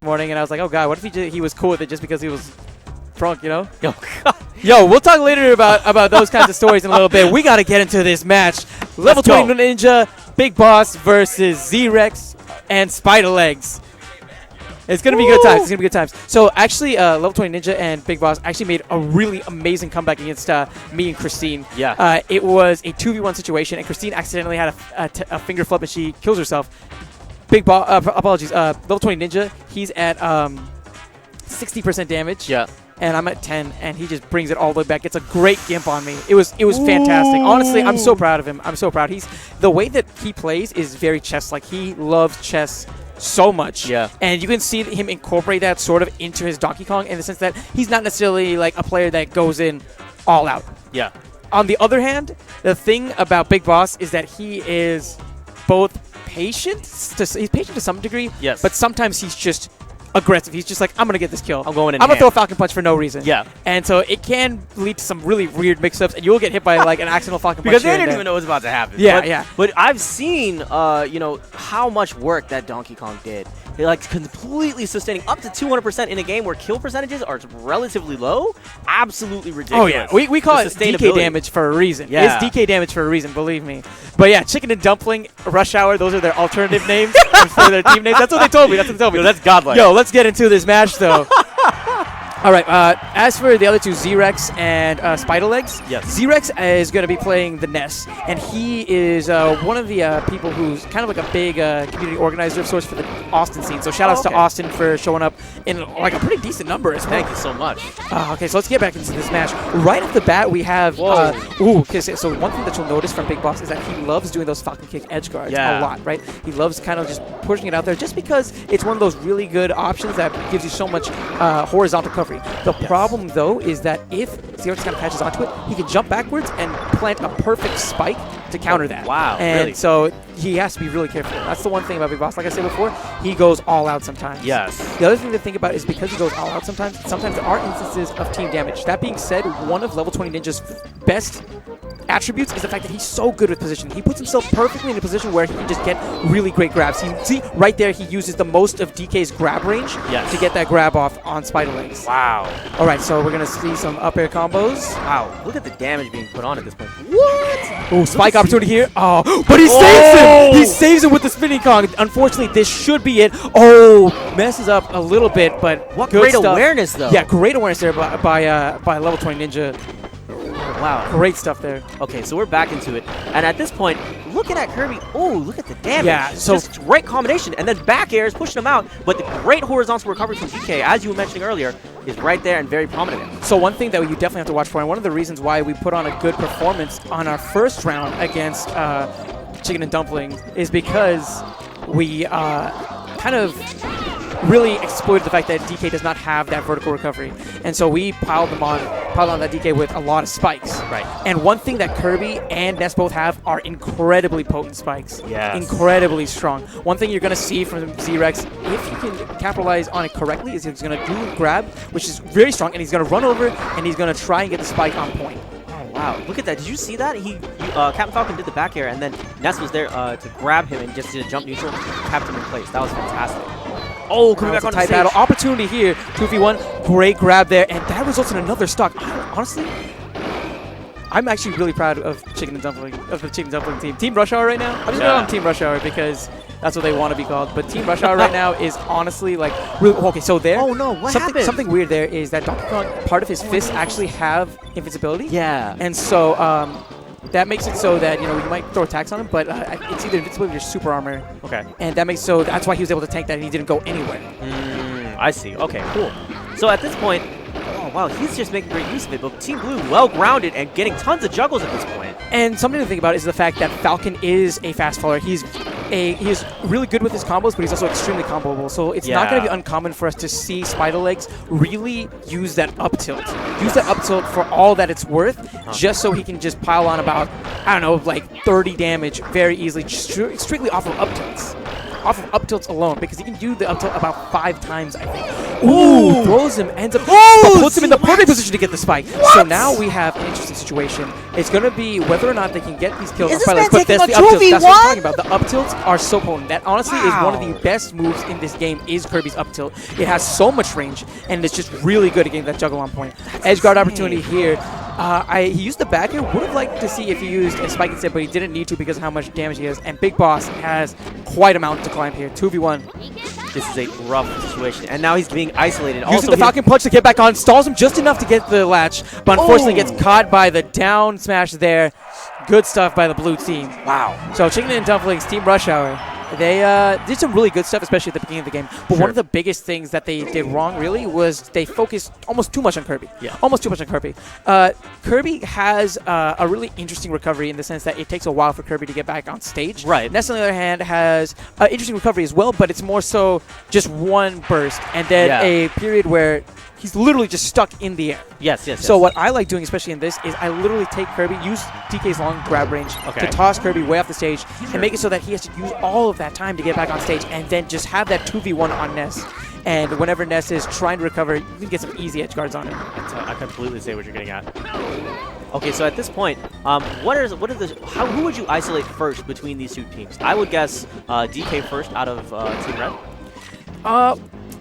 morning, and I was like, oh god, what if he was cool with it just because he was drunk, you know? Yo, we'll talk later about those kinds of stories in a little bit. We got to get into this match. Level 20 Ninja, Big Boss versus Z-Rex and Spidalegs. It's going to be good times. It's going to be good times. So actually, Level 20 Ninja and Big Boss actually made a really amazing comeback against me and Christine. Yeah. It was a 2v1 situation, and Christine accidentally had a finger flip, and she kills herself. Level 20 Ninja, he's at 60% damage. Yeah. And I'm at 10, and he just brings it all the way back. It's a great gimp on me. It was fantastic. Honestly, I'm so proud of him. I'm so proud. The way that he plays is very chess-like. He loves chess so much. Yeah. And you can see him incorporate that sort of into his Donkey Kong in the sense that he's not necessarily like a player that goes in all out. Yeah. On the other hand, the thing about Big Boss is that he is both patient. He's patient to some degree. Yes. But sometimes he's just aggressive. He's just like, I'm going to get this kill. I'm going in. I'm going to throw a Falcon Punch for no reason. Yeah. And so it can lead to some really weird mix-ups, and you'll get hit by like an accidental Falcon Punch. Because they didn't even know what was about to happen. Yeah, But I've seen, how much work that Donkey Kong did. They're like completely sustaining up to 200% in a game where kill percentages are relatively low. Absolutely ridiculous. Oh, yeah. We call it DK damage for a reason. Yeah. It's DK damage for a reason, believe me. But yeah, Chicken and Dumpling, Rush Hour, those are their alternative names for their team names. That's what they told me. Yo, that's godlike. Yo, let's get into this match, though. All right, as for the other two, Z-Rex and Spidalegs, yes. Z-Rex is going to be playing the Ness, and he is one of the people who's kind of like a big community organizer of sorts for the Austin scene. So shout-outs to Austin for showing up in like a pretty decent number as well. Thank you so much. Okay, so let's get back into this match. Right off the bat, we have... so one thing that you'll notice from Big Boss is that he loves doing those Falcon Kick edge guards a lot, right? He loves kind of just pushing it out there just because it's one of those really good options that gives you so much horizontal coverage. The problem, though, is that if Z-Rex kind of catches onto it, he can jump backwards and plant a perfect spike to counter that. Wow, and really? So he has to be really careful. That's the one thing about Big Boss. Like I said before, he goes all out sometimes. Yes. The other thing to think about is because he goes all out sometimes there are instances of team damage. That being said, one of Level 20 Ninja's best attributes is the fact that he's so good with positioning. He puts himself perfectly in a position where he can just get really great grabs. See, right there, he uses the most of DK's grab range to get that grab off on Spidalegs. Wow. All right, so we're going to see some up air combos. Wow. Look at the damage being put on at this point. What? Oh, spike opportunity here. Oh, but he saves him. He saves him with the spinning Kong. Unfortunately, this should be it. Oh, messes up a little bit, but what good great stuff. Awareness, though. Yeah, great awareness there by Level 20 Ninja. Wow. Great stuff there. Okay, so we're back into it. And at this point, looking at Kirby, oh, look at the damage. Yeah, so just great combination. And then back air is pushing him out. But the great horizontal recovery from DK, as you were mentioning earlier, is right there and very prominent. So one thing that you definitely have to watch for, and one of the reasons why we put on a good performance on our first round against Chicken and Dumpling is because we kind of really exploited the fact that DK does not have that vertical recovery. And so we piled on that DK with a lot of spikes. Right. And one thing that Kirby and Ness both have are incredibly potent spikes. Yes. Incredibly strong. One thing you're going to see from Z-Rex, if you can capitalize on it correctly, is he's going to do a grab, which is very strong, and he's going to run over, and he's going to try and get the spike on point. Wow, look at that. Did you see that? Captain Falcon did the back air, and then Ness was there to grab him and just did a jump neutral, kept him in place. That was fantastic. Oh, coming back on the stage. Battle. Opportunity here, 2v1. Great grab there, and that results in another stock. Honestly, I'm actually really proud of the Chicken and Dumpling team. Team Rush Hour right now? I'm just going to call them Team Rush Hour because that's what they want to be called. But Team Rush Hour right now is honestly like really okay. So there. Oh no! What happened? Something weird there is that Donkey Kong, part of his fists actually have invincibility. Yeah. And so that makes it so that you might throw attacks on him, but it's either invincibility or super armor. Okay. And that makes so that's why he was able to tank that and he didn't go anywhere. I see. Okay. Cool. So at this point. Wow, he's just making great use of it, but Team Blue well-grounded and getting tons of juggles at this point. And something to think about is the fact that Falcon is a fast follower. He's really good with his combos, but he's also extremely comboable. So it's not going to be uncommon for us to see Spidalegs really use that up tilt. Use that up tilt for all that it's worth, just so he can just pile on about, I don't know, like 30 damage very easily, strictly off of up tilts. Off of up tilts alone, because he can do the up tilt about 5 times, I think. Ooh, throws him, ends up, but puts him in the perfect position to get the spike. What? So now we have an interesting situation. It's going to be whether or not they can get these kills. Is this man but taking that's a the up tilts. 2v1? That's what I'm talking about. The up tilts are so potent. That honestly is one of the best moves in this game is Kirby's up tilt. It has so much range, and it's just really good at getting that juggle on point. Edge guard opportunity here. He used the back air. Would have liked to see if he used a spike instead, but he didn't need to because of how much damage he has. And Big Boss has quite a amount to climb here. 2v1. This is a rough situation, and now he's being isolated. Using the Falcon Punch to get back on, stalls him just enough to get the latch, but unfortunately gets caught by the down smash there. Good stuff by the blue team. Wow. So Chicken and Dumplings, Team Rush Hour, they did some really good stuff, especially at the beginning of the game. But one of the biggest things that they did wrong, really, was they focused almost too much on Kirby. Yeah. Almost too much on Kirby. Kirby has a really interesting recovery in the sense that it takes a while for Kirby to get back on stage. Right. Ness, on the other hand, has interesting recovery as well, but it's more so just one burst and then a period where he's literally just stuck in the air. Yes. So what I like doing, especially in this, is I literally take Kirby, use DK's long grab range to toss Kirby way off the stage and make it so that he has to use all of that time to get back on stage and then just have that 2v1 on Ness. And whenever Ness is trying to recover, you can get some easy edge guards on him. I completely see what you're getting at. Okay, so at this point, who would you isolate first between these two teams? I would guess DK first out of Team Red.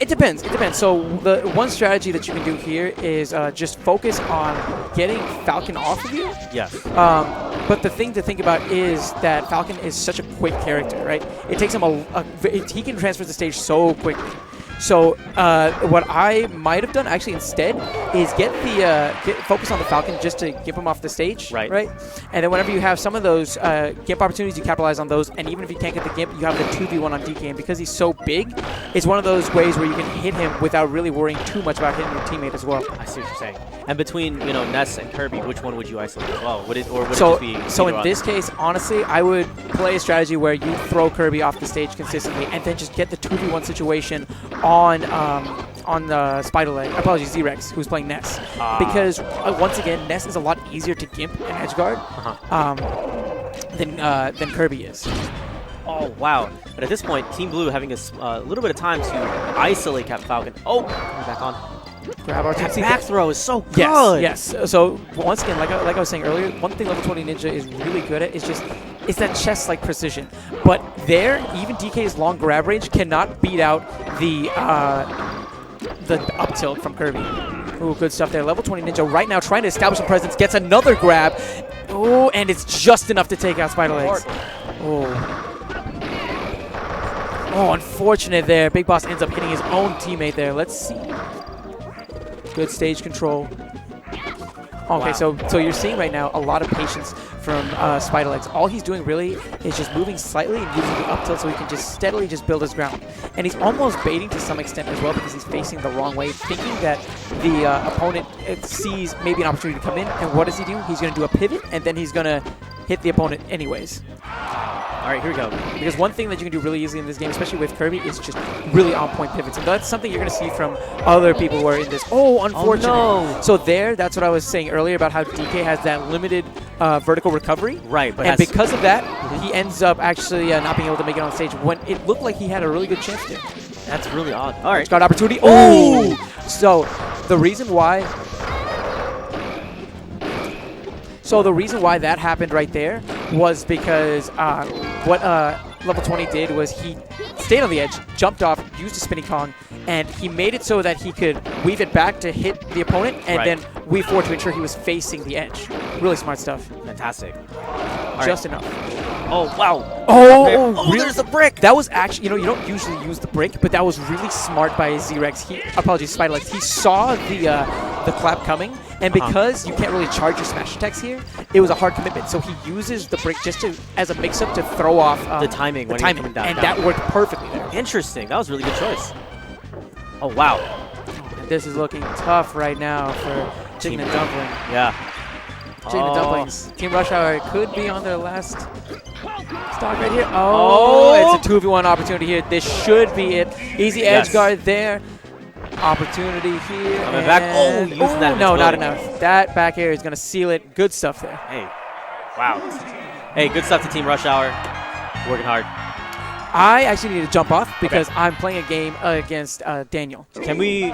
It depends. So the one strategy that you can do here is just focus on getting Falcon off of you. Yes. But the thing to think about is that Falcon is such a quick character, right? It takes him he can transfer the stage so quickly. So what I might have done actually instead is focus on the Falcon just to get him off the stage, right? And then whenever you have some of those gimp opportunities, you capitalize on those. And even if you can't get the gimp, you have the 2v1 on DK. And because he's so big, it's one of those ways where you can hit him without really worrying too much about hitting your teammate as well. I see what you're saying. And between Ness and Kirby, which one would you isolate as well? Would it just be so in this case, honestly, I would play a strategy where you throw Kirby off the stage consistently and then just get the 2v1 situation on the Spidalegs, apologies, Z-Rex, who's playing Ness. Because, once again, Ness is a lot easier to gimp and edgeguard than Kirby is. Oh, wow. But at this point, Team Blue having a little bit of time to isolate Captain Falcon. Oh, coming back on. Grab our that back throw is so good. Yes. So, once again, like I was saying earlier, one thing Lvl20Ninja is really good at is that chess-like precision. But there, even DK's long grab range cannot beat out the up tilt from Kirby. Ooh, good stuff there. Lvl20Ninja right now trying to establish a presence, gets another grab. Oh, and it's just enough to take out Spidalegs. Oh, unfortunate there. Big Boss ends up hitting his own teammate there. Let's see. Good stage control. Okay, so you're seeing right now a lot of patience from Spidalegs. All he's doing really is just moving slightly and using the up tilt so he can just steadily just build his ground. And he's almost baiting to some extent as well because he's facing the wrong way, thinking that the opponent sees maybe an opportunity to come in. And what does he do? He's going to do a pivot, and then he's going to hit the opponent anyways. All right, here we go. Because one thing that you can do really easily in this game, especially with Kirby, is just really on-point pivots. And that's something you're going to see from other people who are in this. Oh, unfortunate. Oh, no. So that's what I was saying earlier about how DK has that limited vertical recovery. Right. And because of that, he ends up actually not being able to make it on stage when it looked like he had a really good chance to. That's really odd. All right. Got opportunity. Oh! So the reason why that happened right there was because what Lvl20 did was he stayed on the edge, jumped off, used a spinning Kong, and he made it so that he could weave it back to hit the opponent and then weave forward to ensure he was facing the edge. Really smart stuff. Fantastic. Just enough. Oh, wow. Oh, really? There's the brick. That was actually, you don't usually use the brick, but that was really smart by Z-Rex. Apologies, Spidalegs. He saw the clap coming, and because you can't really charge your smash attacks here, it was a hard commitment. So he uses the brick just as a mix-up to throw off the timing when timing, coming down. And that worked perfectly there. Interesting. That was a really good choice. Oh, wow. And this is looking tough right now for Chicken and Dumpling. Yeah. Chicken and Dumplings. Team Rush Hour could be on their last stock right here. Oh, it's a 2v1 opportunity here. This should be it. Easy edge guard there. Opportunity here. Coming back. Oh, using that. No, not enough. That back air is going to seal it. Good stuff there. Hey. Wow. Hey, good stuff to Team Rush Hour. Working hard. I actually need to jump off because I'm playing a game against Daniel. Can we?